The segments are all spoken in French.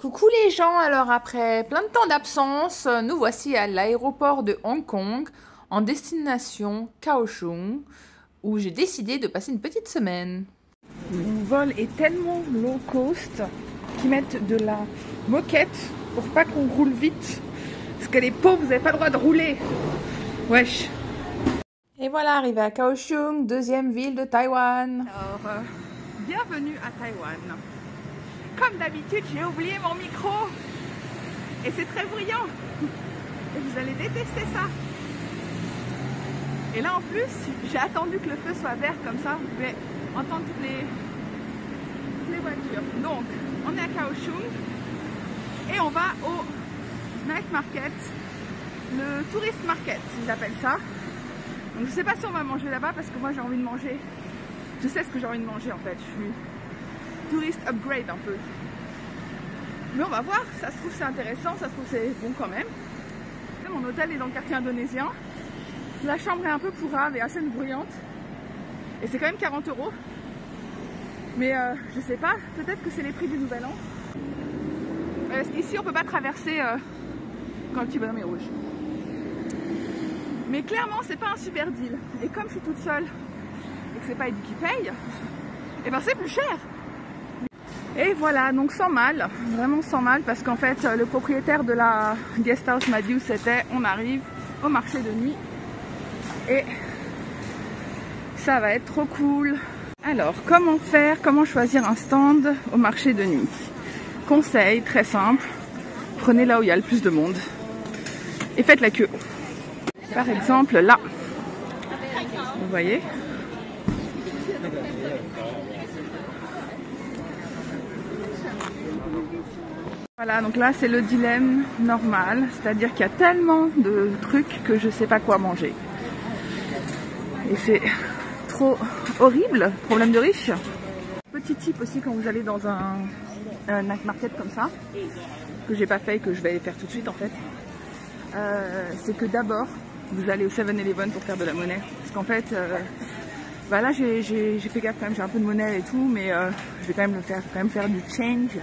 Coucou les gens, alors après plein de temps d'absence, nous voici à l'aéroport de Hong Kong en destination Kaohsiung où j'ai décidé de passer une petite semaine. Mon vol est tellement low cost qu'ils mettent de la moquette pour pas qu'on roule vite parce que les pauvres, vous n'avez pas le droit de rouler. Wesh. Et voilà, arrivé à Kaohsiung, deuxième ville de Taïwan. Alors, bienvenue à Taïwan. Comme d'habitude, j'ai oublié mon micro et c'est très bruyant et vous allez détester ça. Et là en plus, j'ai attendu que le feu soit vert comme ça, vous pouvez entendre toutes les voitures. Donc, on est à Kaohsiung et on va au night market, le tourist market, ils appellent ça. Donc je sais pas si on va manger là-bas parce que moi j'ai envie de manger. Je sais ce que j'ai envie de manger en fait, je suis touriste upgrade un peu. Mais on va voir, ça se trouve c'est intéressant, ça se trouve c'est bon quand même. Mon hôtel est dans le quartier indonésien. La chambre est un peu pourrave et assez bruyante. Et c'est quand même 40 €. Mais je sais pas, peut-être que c'est les prix du nouvel an. Parce qu'ici on peut pas traverser quand le petit bonhomme est rouge. Mais clairement c'est pas un super deal. Et comme je suis toute seule et que c'est pas Eddie qui paye, et ben c'est plus cher. Et voilà, donc sans mal, vraiment sans mal, parce qu'en fait le propriétaire de la guest house m'a dit où c'était. On arrive au marché de nuit et ça va être trop cool. Alors comment faire, comment choisir un stand au marché de nuit? Conseil très simple, prenez là où il y a le plus de monde et faites la queue. Par exemple là, vous voyez. Voilà, donc là c'est le dilemme normal, c'est-à-dire qu'il y a tellement de trucs que je sais pas quoi manger. Et c'est trop horrible, problème de riche. Petit tip aussi quand vous allez dans un night market comme ça, que j'ai pas fait et que je vais faire tout de suite en fait, c'est que d'abord vous allez au 7-Eleven pour faire de la monnaie. Parce qu'en fait, bah là j'ai fait gaffe quand même, j'ai un peu de monnaie et tout, mais je vais quand même faire du change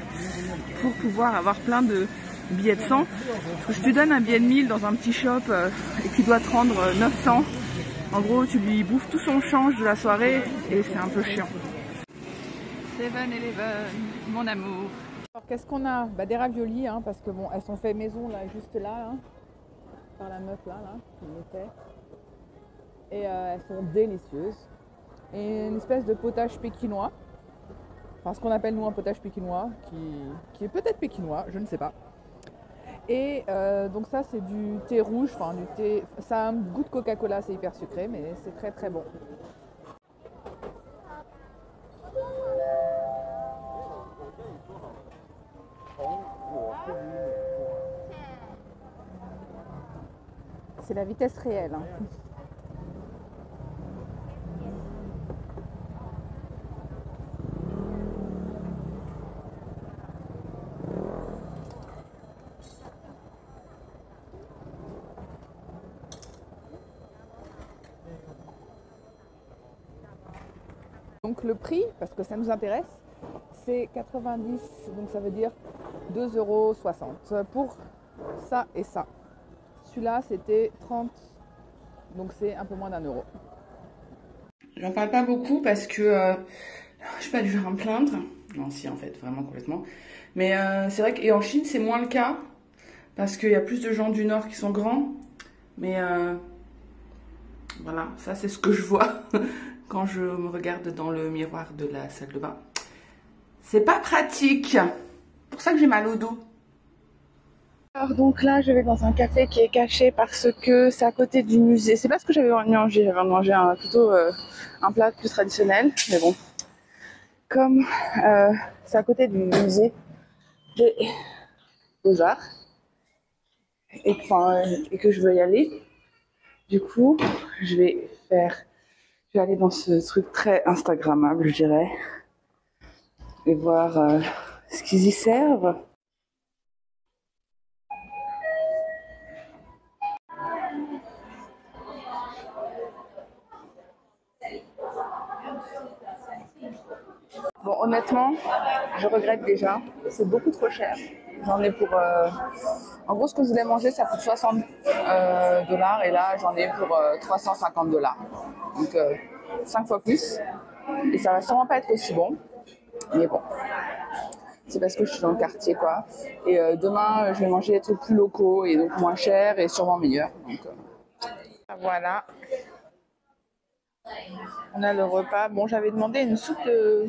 pour pouvoir avoir plein de billets de 100. Parce que si tu donnes un billet de 1000 dans un petit shop et qu'il doit te rendre 900, en gros tu lui bouffes tout son change de la soirée et c'est un peu chiant. 7-Eleven, mon amour. Alors qu'est-ce qu'on a? Bah, des raviolis, hein, parce que bon, elles sont faites maison là, juste là, hein, par la meuf là, qui mettait. Et elles sont délicieuses. Et une espèce de potage pékinois. Enfin, ce qu'on appelle nous un potage pékinois, qui est peut-être pékinois, je ne sais pas. Et donc ça c'est du thé rouge, enfin du thé, ça a un goût de Coca-Cola, c'est hyper sucré, mais c'est très très bon. C'est la vitesse réelle. Hein. Donc le prix, parce que ça nous intéresse, c'est 90, donc ça veut dire 2,60 € pour ça et ça. Celui-là c'était 30, donc c'est un peu moins d'1 €. J'en parle pas beaucoup parce que je suis pas du genre à me plaindre. Non, si en fait, vraiment complètement. Mais c'est vrai qu'en Chine c'est moins le cas parce qu'il y a plus de gens du Nord qui sont grands. Mais voilà, ça c'est ce que je vois quand je me regarde dans le miroir de la salle de bain. C'est pas pratique. C'est pour ça que j'ai mal au dos. Alors donc là, je vais dans un café qui est caché parce que c'est à côté du musée. C'est pas ce que j'avais envie de manger. J'avais envie de manger plutôt un plat plus traditionnel. Mais bon, comme c'est à côté du musée des Beaux-Arts et que je veux y aller, du coup, je vais aller dans ce truc très instagrammable, je dirais, et voir ce qu'ils y servent. Bon, honnêtement, je regrette déjà. C'est beaucoup trop cher. J'en ai pour... En gros, ce que je voulais manger, ça coûte 60 dollars et là, j'en ai pour 350 dollars. Donc, 5 fois plus. Et ça va sûrement pas être aussi bon. Mais bon, c'est parce que je suis dans le quartier, quoi. Et demain, je vais manger des trucs plus locaux et donc moins chers et sûrement meilleurs. Donc, voilà. On a le repas. Bon, j'avais demandé une soupe de...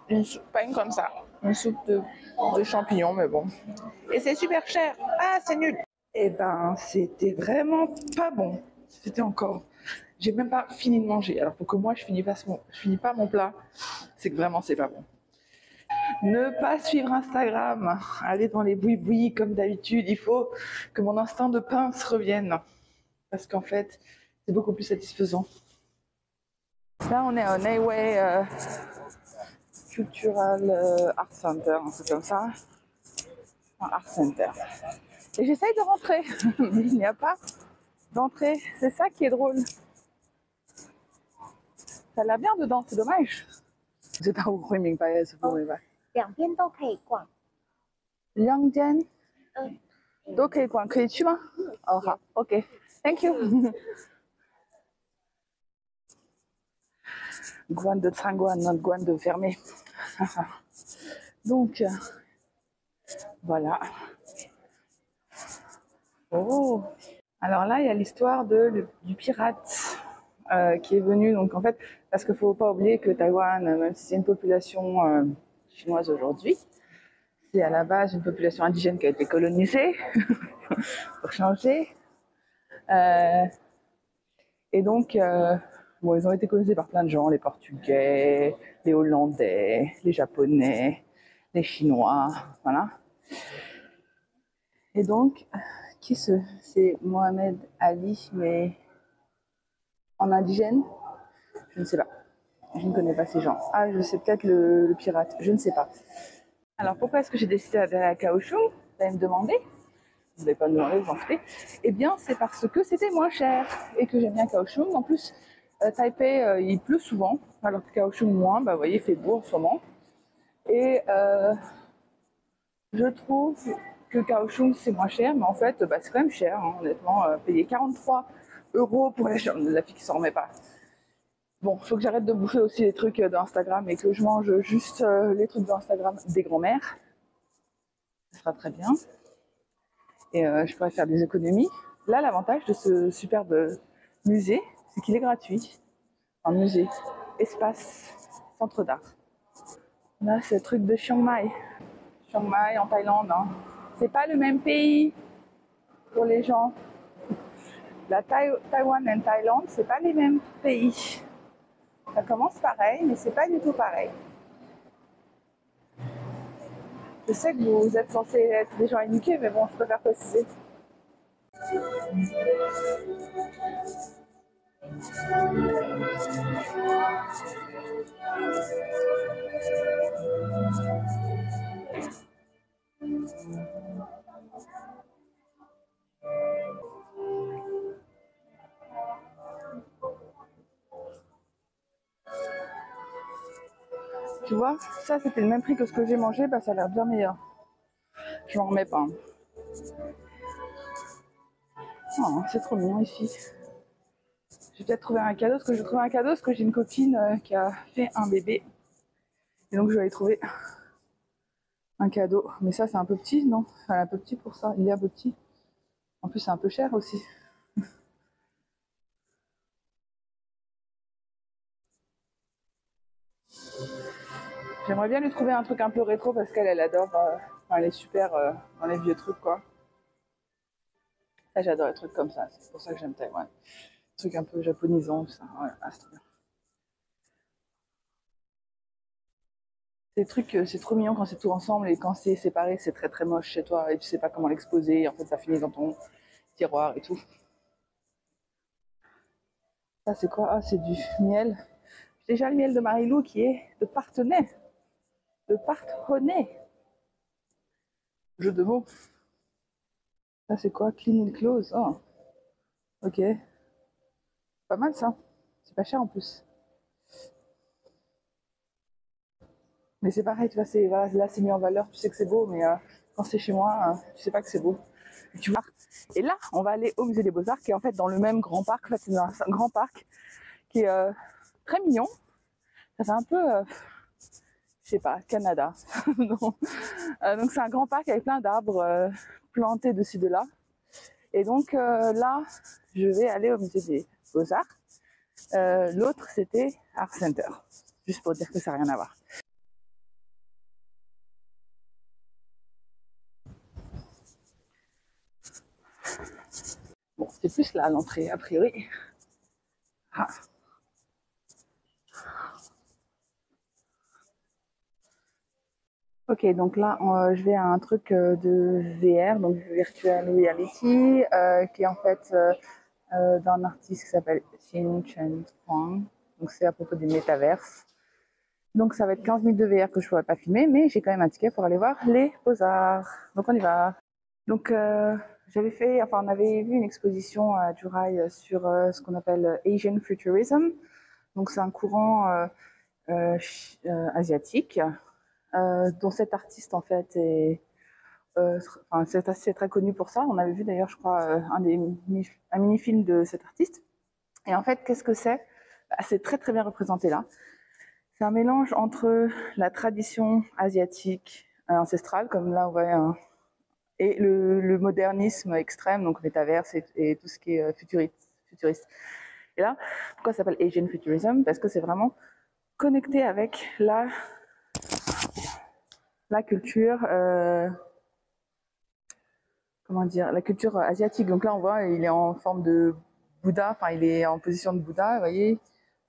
Une soupe, pas une comme ça. Une soupe de champignons, mais bon. Et c'est super cher. Ah, c'est nul. Eh ben, c'était vraiment pas bon. C'était encore... J'ai même pas fini de manger. Alors, pour que moi, je finis pas mon plat, c'est que vraiment, c'est pas bon. Ne pas suivre Instagram. Aller dans les boui-boui comme d'habitude. Il faut que mon instinct de pince revienne. Parce qu'en fait, c'est beaucoup plus satisfaisant. Là, on est au Nayway Cultural Art Center, un truc comme ça. Un Art Center. Et j'essaye de rentrer, mais il n'y a pas d'entrée. C'est ça qui est drôle. Ça l'a bien dedans, c'est dommage. 不知道我会明白还是不明白。两边都可以逛。两间都可以逛，可以去吗？哦，好 ，OK，Thank you 。关的参观，关的fermé. Donc, voilà. Oh. Alors là, il y a l'histoire du pirate qui est venu. Donc en fait, parce qu'il ne faut pas oublier que Taïwan, même si c'est une population chinoise aujourd'hui, c'est à la base une population indigène qui a été colonisée, pour changer. Et donc, bon, ils ont été colonisés par plein de gens, les Portugais, les Hollandais, les Japonais, les Chinois, voilà. Et donc, c'est Mohamed Ali, mais en indigène, je ne sais pas. Je ne connais pas ces gens. Ah, je sais peut-être le pirate, je ne sais pas. Alors, pourquoi est-ce que j'ai décidé d'aller à Kaohsiung? Vous allez me demander. Vous n'allez pas me demander, vous en foutez. Eh bien, c'est parce que c'était moins cher et que j'aime bien Kaohsiung. En plus, Taipei, il pleut souvent, alors que Kaohsiung moins. Bah, vous voyez, il fait beau en ce moment. Et je trouve que Kaohsiung c'est moins cher, mais en fait, bah, c'est quand même cher, hein, honnêtement. Payer 43 € pour la chambre de la fille qui s'en remet pas. Bon, faut que j'arrête de bouffer aussi les trucs d'Instagram et que je mange juste les trucs d'Instagram des grands-mères. Ce sera très bien. Et je pourrais faire des économies. Là, l'avantage de ce superbe musée, c'est qu'il est gratuit. Un musée, espace, centre d'art. Là, c'est le truc de Chiang Mai. Chiang Mai en Thaïlande. Hein. C'est pas le même pays pour les gens. La Taïwan et Thaïlande, c'est pas les mêmes pays. Ça commence pareil, mais c'est pas du tout pareil. Je sais que vous êtes censés être des gens éduqués, mais bon, je préfère préciser. Tu vois, ça c'était le même prix que ce que j'ai mangé, bah ça a l'air bien meilleur. Je m'en remets pas. Oh, c'est trop mignon ici. J'ai peut-être trouvé un cadeau, parce que j'ai une copine qui a fait un bébé. Et donc je vais aller trouver un cadeau. Mais ça c'est un peu petit, non? Enfin, un peu petit pour ça, il est un peu petit. En plus c'est un peu cher aussi. J'aimerais bien lui trouver un truc un peu rétro parce qu'elle adore, enfin, elle est super dans les vieux trucs quoi. Ça j'adore les trucs comme ça, c'est pour ça que j'aime Taïwan. Des trucs un peu japonisants, tout ça, voilà, c'est trop bien. Ces trucs, c'est trop mignon quand c'est tout ensemble et quand c'est séparé, c'est très très moche chez toi et tu sais pas comment l'exposer. En fait, ça finit dans ton tiroir et tout. Ça, c'est quoi? Ah, c'est du miel. J'ai déjà le miel de Marilou qui est de Parthenay. De Parthenay. Jeu de mots. Ça, c'est quoi? Clean and close. Oh, ok. Pas mal ça. C'est pas cher en plus. Mais c'est pareil, tu vois, voilà, là c'est mis en valeur, tu sais que c'est beau, mais quand c'est chez moi, tu sais pas que c'est beau. Et, tu vois. Et là, on va aller au musée des Beaux-Arts, qui est en fait dans le même grand parc. En fait, c'est un grand parc qui est très mignon. Ça fait un peu, je sais pas, Canada. Donc c'est un grand parc avec plein d'arbres plantés dessus de là. Et donc là, je vais aller au musée des Beaux-Arts. L'autre, c'était Art Center. Juste pour dire que ça n'a rien à voir. Bon, c'est plus là l'entrée, a priori. Ah. Ok, donc là, je vais à un truc de VR, donc Virtual Reality, qui est en fait d'un artiste qui s'appelle Xin Chen Huang. Donc c'est à propos des métaverses. Donc ça va être 15 minutes de VR que je ne pourrais pas filmer, mais j'ai quand même un ticket pour aller voir les Beaux-Arts. Donc on y va. Donc on avait vu une exposition à Durai sur ce qu'on appelle Asian Futurism. Donc c'est un courant asiatique dont cet artiste en fait est c'est très connu pour ça. On avait vu d'ailleurs, je crois, un mini-film de cet artiste. Et en fait, qu'est-ce que c'est? C'est très très bien représenté là. C'est un mélange entre la tradition asiatique ancestrale, comme là on voit, et le modernisme extrême, donc métaverse et tout ce qui est futuriste. Et là, pourquoi ça s'appelle Asian Futurism? Parce que c'est vraiment connecté avec la culture, comment dire, la culture asiatique. Donc là, on voit, il est en forme de Bouddha, enfin, il est en position de Bouddha, vous voyez,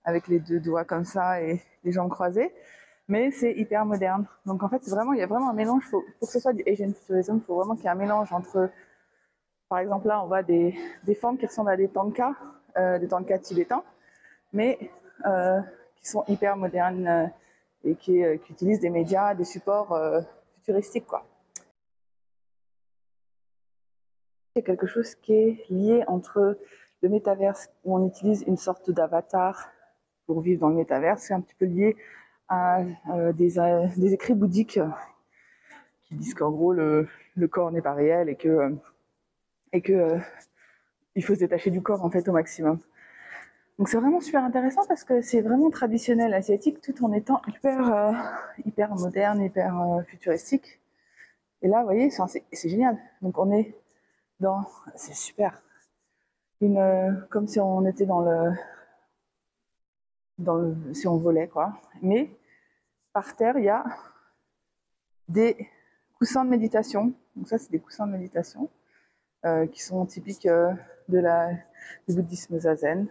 avec les deux doigts comme ça et les jambes croisées. Mais c'est hyper moderne. Donc en fait, il y a vraiment un mélange. Pour que ce soit du Asian Futurism, il faut vraiment qu'il y ait un mélange entre, par exemple, là, on voit des formes qui ressemblent à des tankas tibétains, mais qui sont hyper modernes et qui utilisent des médias, des supports futuristiques, quoi. C'est quelque chose qui est lié entre le métaverse, où on utilise une sorte d'avatar pour vivre dans le métaverse, c'est un petit peu lié à des écrits bouddhiques qui disent qu'en gros le corps n'est pas réel et que il faut se détacher du corps en fait au maximum. Donc c'est vraiment super intéressant parce que c'est vraiment traditionnel asiatique tout en étant hyper moderne, hyper futuristique. Et là, vous voyez, c'est génial. Donc on est c'est super. Comme si on était si on volait quoi. Mais par terre, il y a des coussins de méditation. Donc ça, c'est des coussins de méditation qui sont typiques du bouddhisme zazen.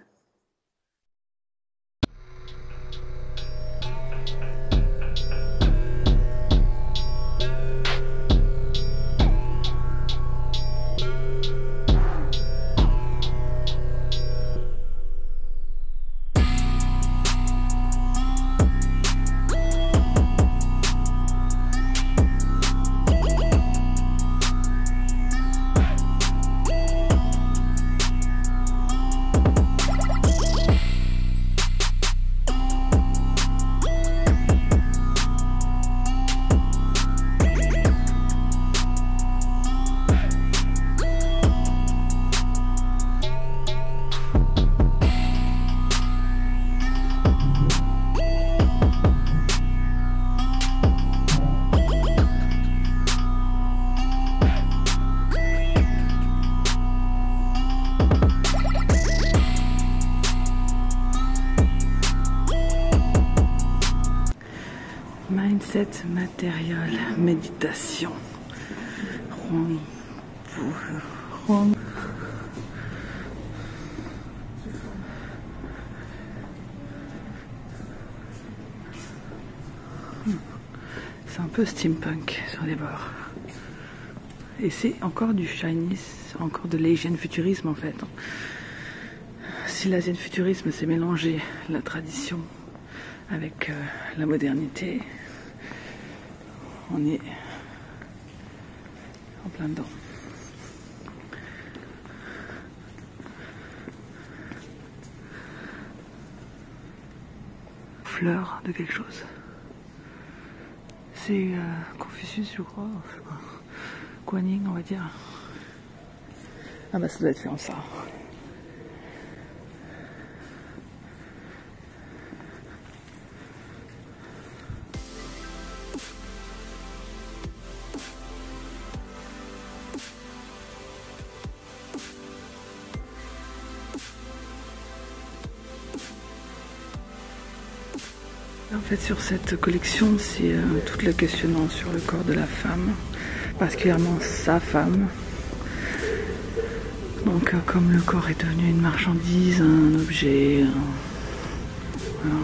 Mindset, matériel, méditation. C'est un peu steampunk sur les bords. Et c'est encore du Chinese, encore de l'Asian futurisme en fait. Si l'Asian futurisme c'est mélanger la tradition avec la modernité, on est en plein dedans. Fleur de quelque chose. C'est Confucius, je crois. Guanyin, on va dire. Ah bah ça doit être fait en ça. En fait, sur cette collection, c'est toute la questionnant sur le corps de la femme, particulièrement sa femme. Donc, comme le corps est devenu une marchandise, un objet, voilà.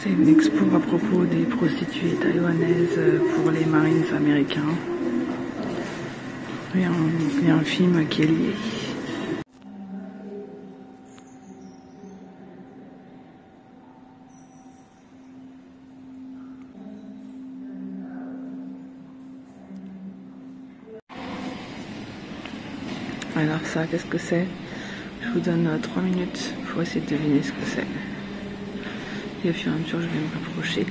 C'est une expo à propos des prostituées taïwanaises pour les Marines américains. Il y a un film qui est lié. Alors ça, qu'est-ce que c'est? Je vous donne 3 minutes pour essayer de deviner ce que c'est. Et au fur et à mesure, je vais me rapprocher.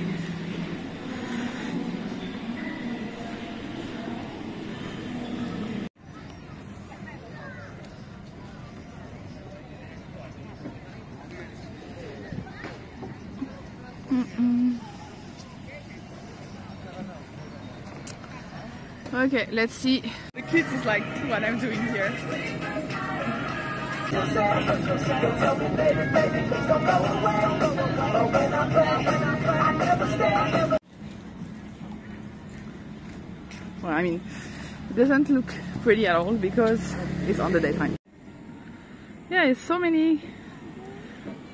Okay, let's see. The kids is like what I'm doing here. Well, I mean, it doesn't look pretty at all because it's on the daytime. Yeah, it's so many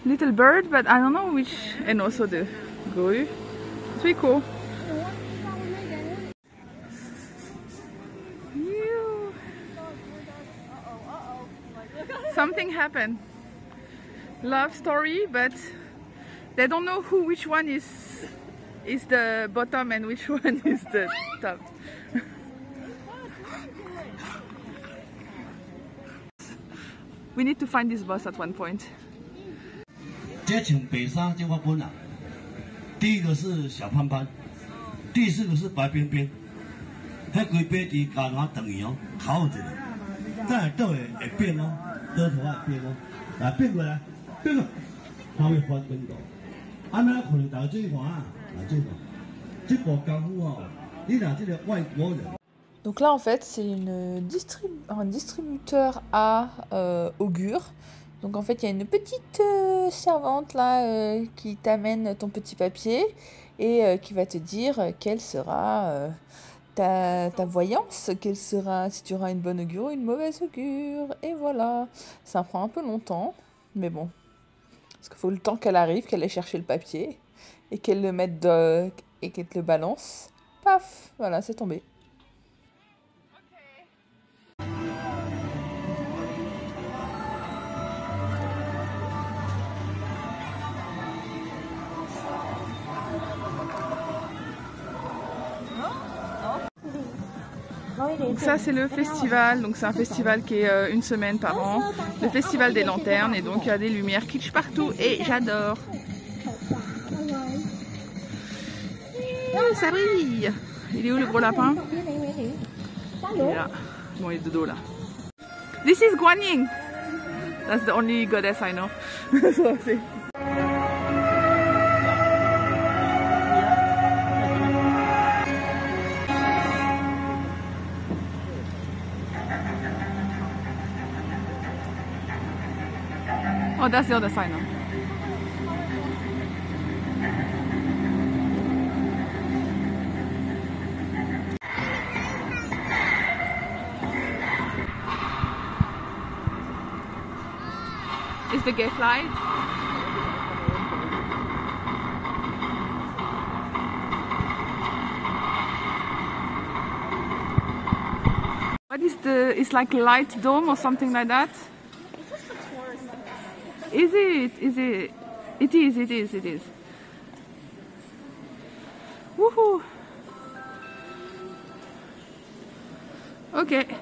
little birds, but I don't know which, and also the goyu. It's pretty cool. Something happened. Love story, but they don't know which one is the bottom and which one is the top. We need to find this bus at one point. 这穿白衫这我本啊，第一个是小潘潘，第四个是白冰冰，迄规杯伫家拿等于哦，烤一个，再来倒会变哦。 倒头啊变哦，来变过来，变过，它会翻滚度。安尼可能大家注意看啊，来注意看，这部功夫哦，你若这个外国人。 Donc là en fait c'est un distributeur à augure. Donc en fait il y a une petite servante là qui t'amène ton petit papier et qui va te dire quelle sera ta voyance, quelle sera, si tu auras une bonne augure ou une mauvaise augure. Et voilà, ça prend un peu longtemps, mais bon, parce qu'il faut le temps qu'elle arrive, qu'elle aille chercher le papier et qu'elle le mette et qu'elle te le balance. Paf, voilà, c'est tombé. Donc ça c'est le festival, donc c'est un festival qui est une semaine par an, le festival des lanternes, et donc il y a des lumières kitsch partout et j'adore. Ça brille. Il est où le gros lapin? Il est là. Bon, il est de dos là. This is Guanyin. That's the only goddess I know. So, oh, that's the other side now. It's the gay flight. What is the, it's like a light dome or something like that? It's just a tourist. Is it? Is it? It is, it is, it is. Woohoo! Okay.